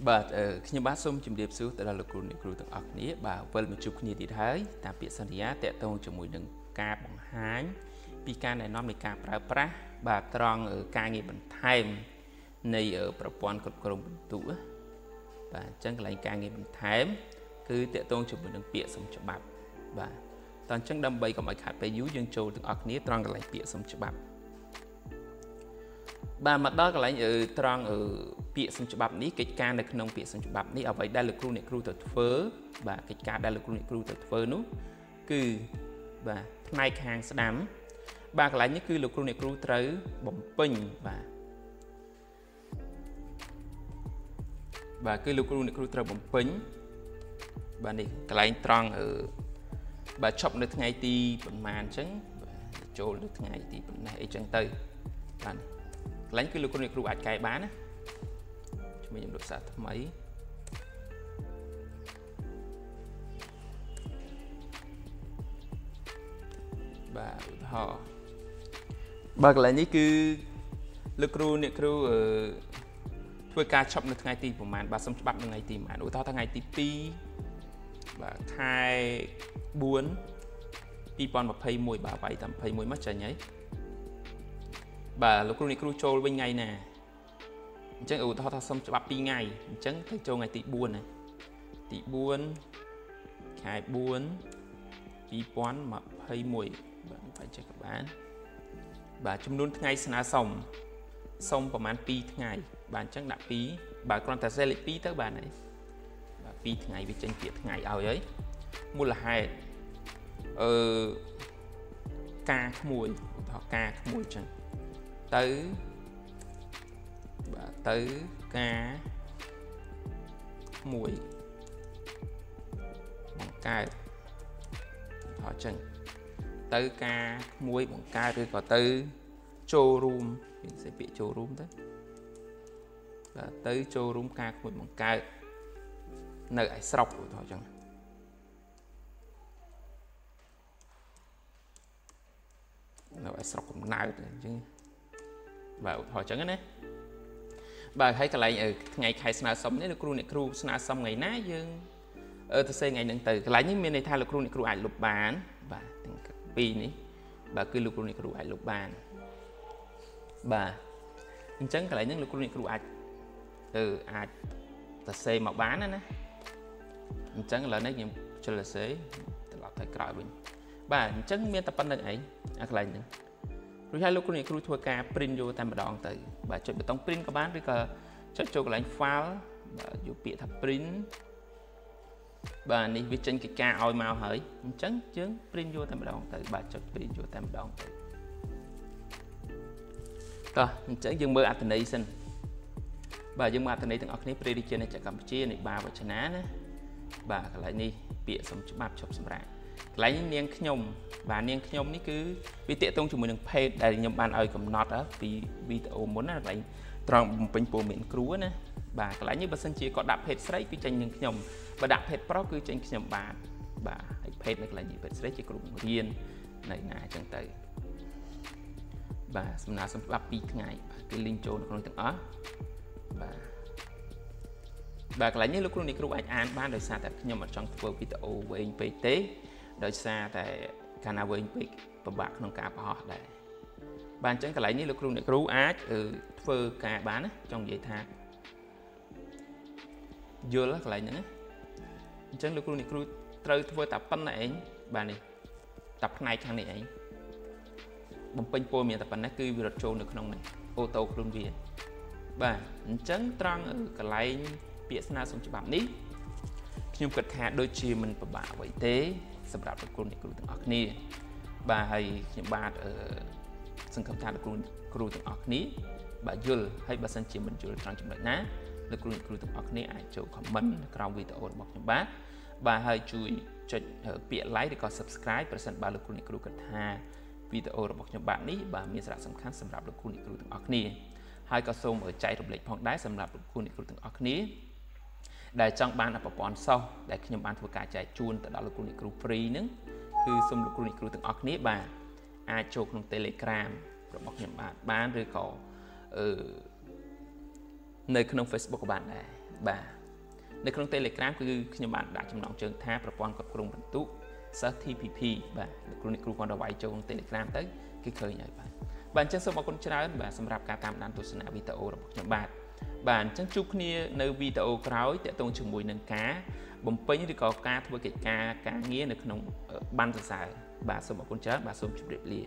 បាទខ្ញុំបាទសូមជម្រាបសួរទៅដល់លោកគ្រូអ្នកគ្រូទាំងអស់គ្នាបាទវិលមកជួបគ្នាទៀតហើយតាមពាក្យសន្យាតាក់ទងជាមួយនឹងការបង្ហាញពីការណែនាំនៃការប្រើប្រាស់បាទត្រង់ការងារបន្ថែមនៃប្រព័ន្ធគ្រប់គ្រងពិន្ទុបាទអញ្ចឹងកន្លែងការងារបន្ថែមគឺតាក់ទងជាមួយនឹងពាក្យសុំច្បាប់បាទតោះអញ្ចឹងដើម្បីកុំឲ្យខាតពេលយូរយើងចូលទាំងអស់គ្នាត្រង់កន្លែងពាក្យសុំច្បាប់បាទមកដល់កន្លែងត្រង់ពាក្យសុំច្បាប់នេះកិច្ចការនៅក្នុងពាក្យសុំច្បាប់នេះអ្វីដែលលោកគ្រូអ្នកគ្រូត្រូវធ្វើបាទកិច្ចការដែលលោកគ្រូអ្នកគ្រូត្រូវធ្វើនោះគឺបាទផ្នែកខាងស្ដាំបាទកន្លែងនេះគឺលោកគ្រូអ្នកគ្រូត្រូវបំពេញបាទគឺលោកគ្រូអ្នកគ្រូត្រូវបំពេញបាទនេះកន្លែងត្រង់បាទឈប់នៅថ្ងៃទីប្រហែលអញ្ចឹងចូលនៅថ្ងៃទីប៉ុណ្ណេះអីចឹងទៅបាទកន្លែងគឺលោកគ្រូអ្នកគ្រូអាចកែបានណាជំនួយខ្ញុំលោកសាថ្មីបាទឧទាហរណ៍បាទកន្លែងនេះគឺលោកគ្រូអ្នកគ្រូធ្វើការឈប់នៅថ្ងៃទីប្រហែលបាទសុំច្បាប់នៅថ្ងៃទីប្រហែលឧទាហរណ៍ថ្ងៃទី2បាទខែ4 2021បាទវាយតាម21មកចាញ់ហើយបាទលោកគ្រូអ្នកគ្រូចូលវិញថ្ងៃណាអញ្ចឹងឧទាហរណ៍ថាសុំច្បាប់2ថ្ងៃអញ្ចឹងទៅចូលថ្ងៃទី4ណាទី4ខែ4 2021បាទបាយចេះក៏បានបាទចំនួនថ្ងៃស្នើសុំប្រហែល2ថ្ងៃបាទអញ្ចឹងដាក់2បាទគ្រាន់តែសេលេខ2ទៅបានហើយបាទ2ថ្ងៃវាចេញពាក្យថ្ងៃឲ្យហើយមូលហេតុការក្មួយឧទាហរណ៍ការក្មួយអញ្ចឹងទៅបាទទៅការមួយបង្កើតអញ្ចឹងទៅការមួយបង្កើតឬក៏ទៅចូលរួមនិយាយពាក្យចូលរួមទៅបាទទៅចូលរួមការមួយបង្កើតនៅឯស្រុកឧទាហរណ៍អញ្ចឹងនៅឯស្រុកកំណើតអញ្ចឹងបាទឧទាហរណ៍អញ្ចឹងណាបាទហើយកន្លែងថ្ងៃខែស្នើសុំនេះលោកគ្រូអ្នកគ្រូស្នើសុំថ្ងៃណាយើងទៅសេថ្ងៃហ្នឹងទៅកន្លែងនេះមានន័យថាលោកគ្រូអ្នកគ្រូអាចលុបបានបាទទាំងពីរនេះបាទគឺលោកគ្រូអ្នកគ្រូអាចលុបបានបាទអញ្ចឹងកន្លែងហ្នឹងលោកគ្រូអ្នកគ្រូអាចអាចទៅសេមកបានណាអញ្ចឹងឥឡូវនេះខ្ញុំជិលទៅសេត្រឡប់ទៅក្រោយវិញបាទអញ្ចឹងមានតែប៉ុណ្្នឹងឯងអាកន្លែងហ្នឹងរួចហើយលោកគ្រូអ្នកគ្រូធ្វើការ print យកតែម្ដងទៅបាទចុចប៊ូតុង print ក៏បានឬក៏ចុចចូលកន្លែង file បាទយកពាក្យថា print បាទនេះវាចេញកិច្ចការឲ្យមកហើយអញ្ចឹងយើង print យកតែម្ដងទៅបាទចុច print យកតែម្ដងទៅតោះអញ្ចឹងយើងមើលអត្ថន័យសិនបាទយើងមើលអត្ថន័យទាំងអស់គ្នាព្រះរាជាណាចក្រកម្ពុជានៃបាវចនាណាបាទកន្លែងនេះពាក្យសុំច្បាប់ឈប់សម្រាកកន្លែងនាងខ្ញុំបាទនាងខ្ញុំនេះគឺវាតាក់ទងជាមួយនឹង page ដែលខ្ញុំបានឲ្យកំណត់ពីវីដេអូមុនណាកន្លែងត្រង់បំពេញព័ត៌មានគ្រូណាបាទកន្លែងនេះបើសិនជាគាត់ដាក់ page ស្រីគឺចេញនាងខ្ញុំបើដាក់ page ប្រុសគឺចេញខ្ញុំបាទហើយ page នៅកន្លែងនេះ page ស្រីជាគ្រូបង្រៀននៅណាអញ្ចឹងទៅបាទសំណើសុំច្បាប់2ថ្ងៃបាទគឺ link ចូលនៅក្នុងទាំងអស់បាទកន្លែងនេះលោកគ្រូអ្នកគ្រូអាចអានបានដោយសារតែខ្ញុំអត់ចង់ធ្វើវីដេអូវែងពេកទេដោយសារតែកាលណាវែងពេកពិបាកក្នុងការបង្ហោះដែរបាទអញ្ចឹងកន្លែងនេះលោកគ្រូអ្នកគ្រូអាចធ្វើការបានណាចង់និយាយថាយល់កន្លែងហ្នឹងណាអញ្ចឹងលោកគ្រូអ្នកគ្រូត្រូវធ្វើតែប៉ុណ្ណឹងឯងបាទនេះតែផ្នែកខាងនេះឯងបំពេញព័ត៌មានតែប៉ុណ្ណេះគឺវារត់ចូលនៅក្នុងនេះអូតូខ្លួនវាបាទអញ្ចឹងត្រង់កន្លែងពាក្យស្នើសុំច្បាប់នេះខ្ញុំគិតថាដូចជាមិនពិបាកអ្វីទេសម្រាប់លោកគ្រូអ្នកគ្រូទាំងអស់គ្នាបាទហើយខ្ញុំបាទសង្ឃឹមថាលោកគ្រូទាំងអស់គ្នាបាទយល់ហើយបើសិនជាមិនយល់ត្រង់ចំណុចណាលោកគ្រូអ្នកគ្រូទាំងអស់គ្នាអាចចូល comment នៅក្រោមវីដេអូរបស់ខ្ញុំបាទហើយជួយចុចពាក្យ like ឬក៏ subscribe ប្រសិនបើលោកគ្រូអ្នកគ្រូគិតថាវីដេអូរបស់ខ្ញុំបាទនេះបាទមានសារៈសំខាន់សម្រាប់លោកគ្រូអ្នកគ្រូទាំងអស់គ្នាហើយក៏សូមចែករំលែកផងដែរសម្រាប់លោកគ្រូអ្នកគ្រូទាំងអស់គ្នាដែលចង់បានប្រព័ន្ធសិស្សដែលខ្ញុំបានធ្វើការចែកជូនទៅដល់លោកគ្រូអ្នកគ្រូ free ហ្នឹងគឺសូមលោកគ្រូអ្នកគ្រូទាំងអស់គ្នាបាទអាចចូលក្នុង Telegram របស់ខ្ញុំបានឬក៏នៅក្នុង Facebook ក៏បានដែរ បាទនៅក្នុង Telegram គឺខ្ញុំបានដាក់ចំណងជើងថាប្រព័ន្ធគ្រប់គ្រងបន្ទុក Tpp បាទលោកគ្រូគាត់ទៅវាយចូលក្នុង Telegram ទៅគឺឃើញហើយបាទអញ្ចឹងសូមអរគុណច្រើនបាទសម្រាប់ការតាមដានទស្សនាវីដេអូរបស់ខ្ញុំបាទអញ្ចឹងជួបគ្នានៅវីដេអូក្រោយទាក់ទងជាមួយនឹងការបំពេញឬក៏ការធ្វើកិច្ចការការងារនៅក្នុងបណ្ណសរសើរបាទសូមអរគុណច្រើនបាទសូមជម្រាបលា